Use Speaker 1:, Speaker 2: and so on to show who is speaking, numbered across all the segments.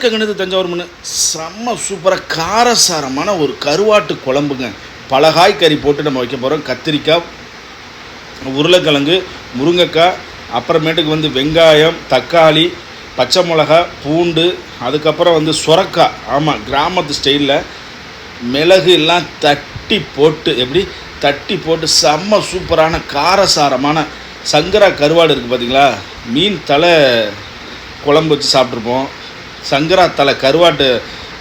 Speaker 1: வணக்கங்கனது தஞ்சாவூர் மண். செம்ம சூப்பராக காரசாரமான ஒரு கருவாட்டு குழம்புங்க. பல காய்கறி போட்டு நம்ம வைக்க போகிறோம். கத்திரிக்காய், உருளைக்கிழங்கு, முருங்கைக்காய், அப்புறமேட்டுக்கு வெங்காயம், தக்காளி, பச்சை மிளகா, பூண்டு, அதுக்கப்புறம் சுரக்காய். ஆமாம், கிராமத்து ஸ்டைலில் மிளகு எல்லாம் தட்டி போட்டு தட்டி போட்டு செம்ம சூப்பரான காரசாரமான சங்கரா கருவாடு இருக்குது பார்த்தீங்களா. மீன் தலை குழம்பு வச்சு சாப்பிட்ருப்போம். சங்கரா தலை கருவாட்டு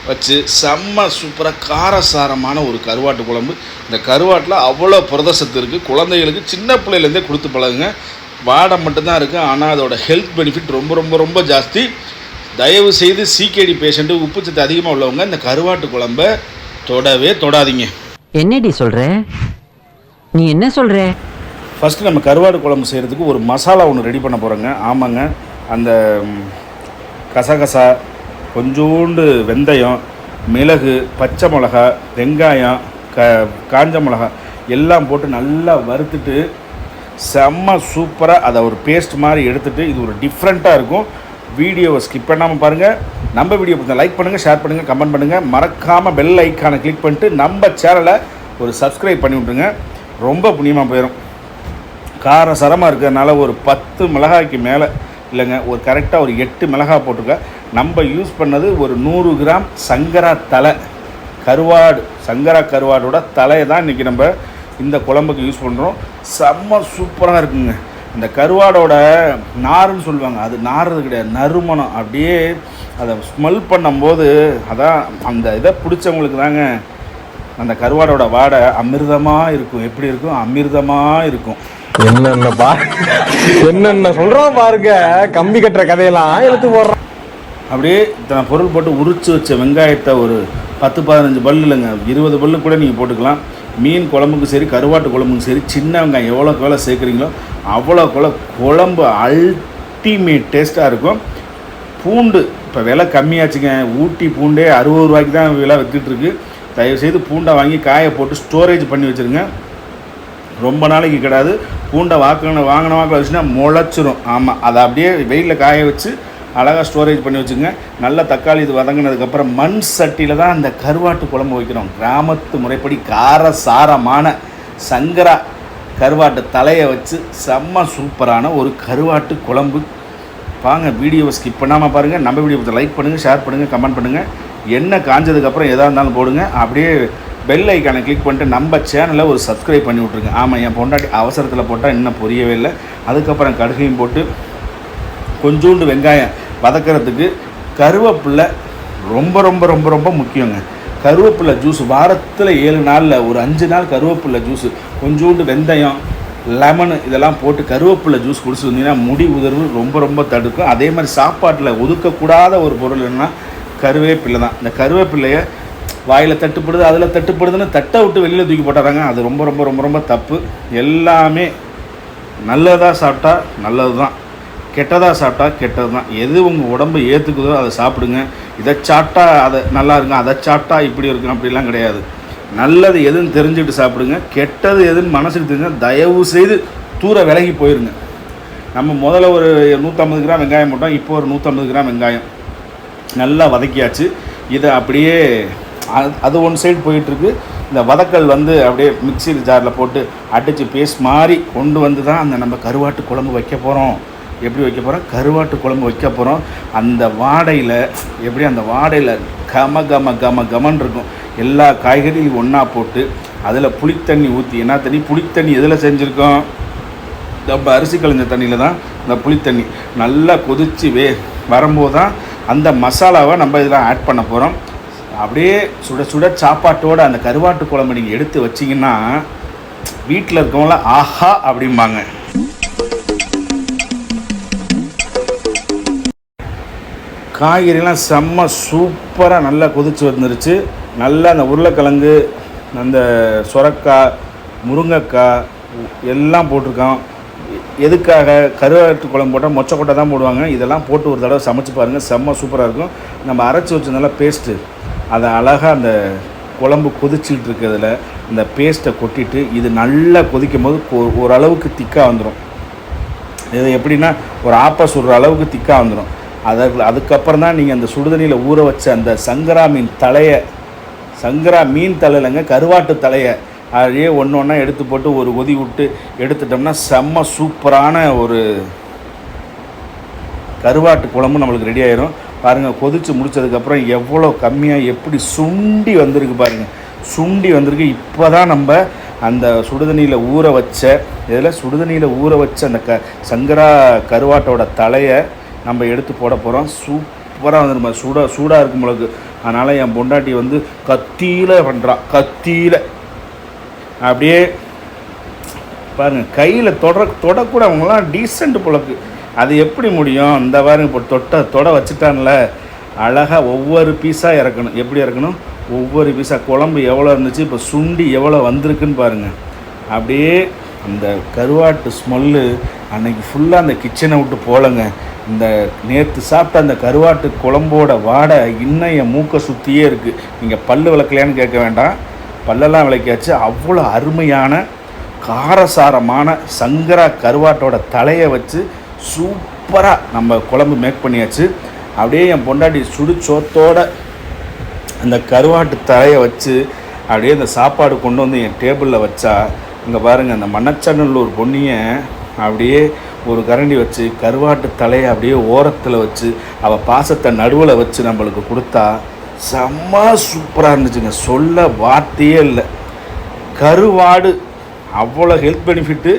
Speaker 1: வச்சு செம்ம சூப்பராக காரசாரமான ஒரு கருவாட்டு குழம்பு. இந்த கருவாட்டில் அவ்வளோ புரதசத்து இருக்குது. குழந்தைகளுக்கு சின்ன பிள்ளையிலேருந்தே கொடுத்து பழகுங்க. வாடை மட்டும்தான் இருக்குது, ஆனால் அதோட ஹெல்த் பெனிஃபிட் ரொம்ப ரொம்ப ரொம்ப ஜாஸ்தி. தயவு செய்து சிகேடி பேஷண்ட்டு, உப்புச்சத்து அதிகமாக உள்ளவங்க இந்த கருவாட்டு குழம்பை தொடவே தொடாதீங்க.
Speaker 2: என்னடி சொல்கிற? நீ என்ன சொல்கிற?
Speaker 1: ஃபஸ்ட்டு நம்ம கருவாடு குழம்பு செய்கிறதுக்கு ஒரு மசாலா ஒன்று ரெடி பண்ண போகிறோங்க. ஆமாங்க, அந்த கசகசா, கொஞ்சோண்டு வெந்தயம், மிளகு, பச்சை மிளகா, வெங்காயம், காஞ்ச மிளகா எல்லாம் போட்டு நல்லா வறுத்துட்டு செம்ம சூப்பராக அதை ஒரு பேஸ்ட் மாதிரி எடுத்துகிட்டு, இது ஒரு டிஃப்ரெண்ட்டாக இருக்கும். வீடியோவை ஸ்கிப் பண்ணாமல் பாருங்கள். நம்ம வீடியோ பார்த்து லைக் பண்ணுங்கள், ஷேர் பண்ணுங்கள், கமெண்ட் பண்ணுங்கள். மறக்காமல் பெல் ஐக்கானை கிளிக் பண்ணிட்டு நம்ம சேனலை ஒரு சப்ஸ்கிரைப் பண்ணி விட்ருங்க. ரொம்ப புண்ணியமாக போயிடும். காரசாரமாக இருக்கிறதுனால ஒரு 10 மிளகாய்க்கு மேலே இல்லைங்க, ஒரு கரெக்டாக ஒரு 8 மிளகாய் போட்டுருக்க. நம்ம யூஸ் பண்ணது ஒரு 100 கிராம் சங்கரா தலை கருவாடு. சங்கரா கருவாடோட தலையை தான் இன்றைக்கி நம்ம இந்த குழம்புக்கு யூஸ் பண்ணுறோம். செம்ம சூப்பராக இருக்குங்க. இந்த கருவாடோட நாருன்னு சொல்லுவாங்க, அது நார்றது கிடையாது, நறுமணம். அப்படியே அதை ஸ்மெல் பண்ணும்போது அதான் அந்த இதை பிடிச்சவங்களுக்கு தாங்க அந்த கருவாடோட வாடை அமிர்தமாக இருக்கும். எப்படி இருக்கும்? அமிர்தமாக இருக்கும்.
Speaker 3: என்னென்ன சொல்கிறோம் பாருங்க. கம்பி கட்டுற கதையெல்லாம் எடுத்து போடுறோம்.
Speaker 1: அப்படியே இத்தனை பொருள் போட்டு உரிச்சு வச்ச வெங்காயத்தை ஒரு 10-15 பல் இல்லைங்க, 20 பல்லு கூட நீங்கள் போட்டுக்கலாம். மீன் குழம்புக்கும் சரி, கருவாட்டு குழம்புக்கும் சரி, சின்ன வெங்காயம் எவ்வளோக்கு எவ்வளோ சேர்க்குறீங்களோ அவ்வளோக்கு குழம்பு அல்டிமேட் டேஸ்ட்டாக இருக்கும். பூண்டு இப்போ விலை கம்மியாச்சுங்க. ஊட்டி பூண்டே 60 ரூபாய்க்கு தான் விலை விற்றுட்டுருக்கு. தயவுசெய்து பூண்டை வாங்கி காய போட்டு ஸ்டோரேஜ் பண்ணி வச்சுருங்க. ரொம்ப நாளைக்கு கிடையாது. பூண்டை வாங்கின வாக்கில் வச்சுன்னா முளைச்சிரும். ஆமாம், அதை அப்படியே வெயிலில் காய வச்சு அழகாக ஸ்டோரேஜ் பண்ணி வச்சுங்க. நல்ல தக்காளி இது வதங்கினதுக்கப்புறம் மண் சட்டியில் தான் அந்த கருவாட்டு குழம்பு வைக்கிறோம். கிராமத்து முறைப்படி காரசாரமான சங்கரா கருவாட்டு தலையை வச்சு செம்ம சூப்பரான ஒரு கருவாட்டு குழம்பு. வாங்க, வீடியோவை ஸ்கிப் பண்ணாமல் பாருங்கள். நம்ம வீடியோ பார்த்து லைக் பண்ணுங்கள், ஷேர் பண்ணுங்கள், கமெண்ட் பண்ணுங்கள். எண்ணெய் காஞ்சதுக்கப்புறம் எதாக இருந்தாலும் போடுங்க. அப்படியே பெல் ஐக்கானை கிளிக் பண்ணிட்டு நம்ம சேனலை ஒரு சப்ஸ்கிரைப் பண்ணி விட்ருங்க. ஆமாம், என் பொண்டாட்டி அவசரத்தில் போட்டால் இன்னும் புரியவே இல்லை. அதுக்கப்புறம் கடுகையும் போட்டு கொஞ்சோண்டு வெங்காயம் வதக்கிறதுக்கு கருவேப்பிலை ரொம்ப ரொம்ப ரொம்ப ரொம்ப முக்கியங்க. கருவேப்பிலை ஜூஸ் வாரத்தில் 7 நாளில் ஒரு 5 நாள் கருவேப்பிலை ஜூஸு, கொஞ்சோண்டு வெந்தயம், லெமனு இதெல்லாம் போட்டு கருவேப்பிலை ஜூஸ் குடிச்சு வந்தீங்கன்னா முடி உதர்வு ரொம்ப ரொம்ப தடுக்கும். அதே மாதிரி சாப்பாட்டில் ஒதுக்கக்கூடாத ஒரு பொருள் என்னென்னா கருவேப்பிலை தான். இந்த கருவேப்பிலையை வாயில் தட்டுப்படுது, அதில் தட்டுப்படுதுன்னு தட்டை விட்டு வெளியில் தூக்கி போட்டுறாங்க. அது ரொம்ப ரொம்ப ரொம்ப ரொம்ப தப்பு. எல்லாமே நல்லதாக சாப்பிட்டா நல்லது தான், கெட்டதாக சாப்பிட்டா கெட்டது தான். எது உங்கள் உடம்பு ஏற்றுக்குதோ அதை சாப்பிடுங்க. இதை சாப்பிட்டா அதை நல்லா இருக்கும், அதை சாப்பிட்டா இப்படி இருக்கும், அப்படிலாம் கிடையாது. நல்லது எதுன்னு தெரிஞ்சுக்கிட்டு சாப்பிடுங்க. கெட்டது எதுன்னு மனசுக்கு தெரிஞ்சால் தயவு செய்து தூர விலகி போயிருங்க. நம்ம முதல்ல ஒரு 150 கிராம் வெங்காயம் போட்டோம். இப்போ ஒரு 150 கிராம் வெங்காயம் நல்லா வதக்கியாச்சு. இதை அப்படியே அது ஒன் சைடு போயிட்டுருக்கு. இந்த வதக்கல் அப்படியே மிக்ஸி ஜாரில் போட்டு அடித்து பேஸ்ட் மாதிரி கொண்டு தான் அந்த நம்ம கருவாட்டு குழம்பு வைக்க போகிறோம். எப்படி வைக்க போகிறோம்? கருவாட்டு குழம்பு வைக்க போகிறோம். அந்த வாடையில் அந்த வாடையில் கம கம கம கமன் இருக்கும். எல்லா காய்கறியும் ஒன்றா போட்டு அதில் புளித்தண்ணி ஊற்றி, என்ன தண்ணி? புளித்தண்ணி. எதில் செஞ்சுருக்கோம்? நம்ம அரிசி களைஞ்ச தண்ணியில் தான் இந்த புளித்தண்ணி நல்லா கொதித்து வரும்போது தான் அந்த மசாலாவை நம்ம இதில் ஆட் பண்ண போகிறோம். அப்படியே சுட சுட சாப்பாட்டோடு அந்த கருவாட்டு குழம்பு நீங்கள் எடுத்து வச்சிங்கன்னா வீட்டில் இருக்கவங்கள ஆஹா அப்படிம்பாங்க. காய்கறிலாம் செம்ம சூப்பராக நல்லா கொதிச்சு வந்துருச்சு. நல்லா அந்த உருளைக்கிழங்கு, அந்த சுரக்காய், முருங்கைக்காய் எல்லாம் போட்டிருக்கோம். எதுக்காக? கருவாட்டு குழம்பு போட்டால் மொச்சக்கொட்டை தான் போடுவாங்க. இதெல்லாம் போட்டு ஒரு தடவை சமைச்சு பாருங்கள், செம்ம சூப்பராக இருக்கும். நம்ம அரைச்சி வச்சதுனால பேஸ்ட்டு அதை அழகாக அந்த குழம்பு கொதிச்சுட்டு இருக்கிறதுல இந்த பேஸ்ட்டை கொட்டிட்டு இது நல்லா கொதிக்கும் போது ஓரளவுக்கு திக்காக வந்துடும். இது எப்படின்னா ஒரு ஆப்பை சுடுற அளவுக்கு திக்காக வந்துடும். அதுக்கப்புறம் தான் நீங்கள் அந்த சுடுதண்ணியில் ஊற வச்ச அந்த சங்கரா மீன் தலையிலங்க கருவாட்டு தலையை அதையே ஒன்று ஒன்றா எடுத்து போட்டு ஒரு கொதி விட்டு எடுத்துட்டோம்னா செம்ம சூப்பரான ஒரு கருவாட்டு குழம்பு நம்மளுக்கு ரெடி ஆயிரும். பாருங்கள், கொதித்து முடித்ததுக்கப்புறம் எவ்வளோ கம்மியாக எப்படி சுண்டி வந்திருக்கு பாருங்கள், சுண்டி வந்திருக்கு. இப்போ தான் நம்ம அந்த சுடுதண்ணியில் ஊற வச்ச அந்த சங்கரா கருவாட்டோட தலையை நம்ம எடுத்து போட போகிறோம். சூப்பராக வந்துருமா, சூடாக இருக்கும் பொழுது. அதனால் என் பொண்டாட்டி வந்து கத்தியில் பண்ணுறான், கத்தியில் அப்படியே பாருங்கள், கையில் தொடக்கூட அவங்களாம் டீசெண்ட் பொழக்கு. அது எப்படி முடியும்? இந்த பாருங்க, இப்போ தொட வச்சுட்டான்ல, அழகாக ஒவ்வொரு பீஸாக இறக்கணும். எப்படி இறக்கணும்? ஒவ்வொரு பீஸாக. குழம்பு எவ்வளோ இருந்துச்சு, இப்போ சுண்டி எவ்வளோ வந்திருக்குன்னு பாருங்கள். அப்படியே அந்த கருவாட்டு ஸ்மெல்லு அன்னைக்கு ஃபுல்லாக அந்த கிச்சனை விட்டு போகலங்க. இந்த நேற்று சாப்பிட்ட அந்த கருவாட்டு குழம்போட வாடை இன்னும் என் மூக்கை சுற்றியே இருக்குது. நீங்கள் பல்லு விளக்கலையான்னு கேட்க வேண்டாம், பல்லெல்லாம் விளக்கியாச்சு. அவ்வளோ அருமையான காரசாரமான சங்கரா கருவாட்டோட தலையை வச்சு சூப்பராக நம்ம குழம்பு மேக் பண்ணியாச்சு. அப்படியே என் பொண்டாட்டி சுடுச்சோத்தோட அந்த கருவாட்டு தலையை வச்சு அப்படியே அந்த சாப்பாடு கொண்டு வந்து என் டேபிளில் வச்சா, இங்கே பாருங்கள், அந்த மணச்சநல்லூர் பொன்னியை அப்படியே ஒரு கரண்டி வச்சு கருவாட்டு தலையை அப்படியே ஓரத்தில் வச்சு அவள் பாசத்தை நடுவில் வச்சு நம்மளுக்கு கொடுத்தா செம்ம சூப்பராக இருந்துச்சுங்க. சொல்ல வார்த்தையே இல்லை. கருவாடு அவ்வளோ ஹெல்த் பெனிஃபிட்டு.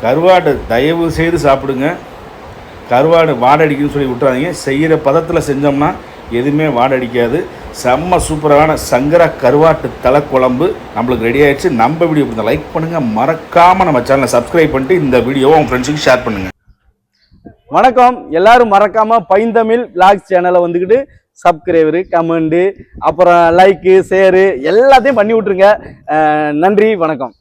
Speaker 1: கருவாடு தயவு செய்து சாப்பிடுங்க. கருவாடு வாடடிக்குன்னு சொல்லி விட்டுறாதீங்க. செய்கிற பதத்தில் செஞ்சோம்னா எதுவுமே வாடடிக்காது. செம்ம சூப்பரான சங்கரா கருவாட்டு தலை குழம்பு நம்மளுக்கு ரெடி ஆகிடுச்சு. நம்ம வீடியோ பிடிச்சா லைக் பண்ணுங்கள், மறக்காமல் நம்ம சேனலை சப்ஸ்கிரைப் பண்ணிட்டு இந்த வீடியோவை உங்கள் ஃப்ரெண்ட்ஸுக்கு ஷேர் பண்ணுங்கள்.
Speaker 3: வணக்கம், எல்லாரும் மறக்காம பைந்தமிழ் விளாக்ஸ் சேனலை வந்துக்கிட்டு சப்ஸ்கிரைபரு, கமெண்டு, அப்புறம் லைக்கு, ஷேரு எல்லாத்தையும் பண்ணி விட்ருங்க. நன்றி, வணக்கம்.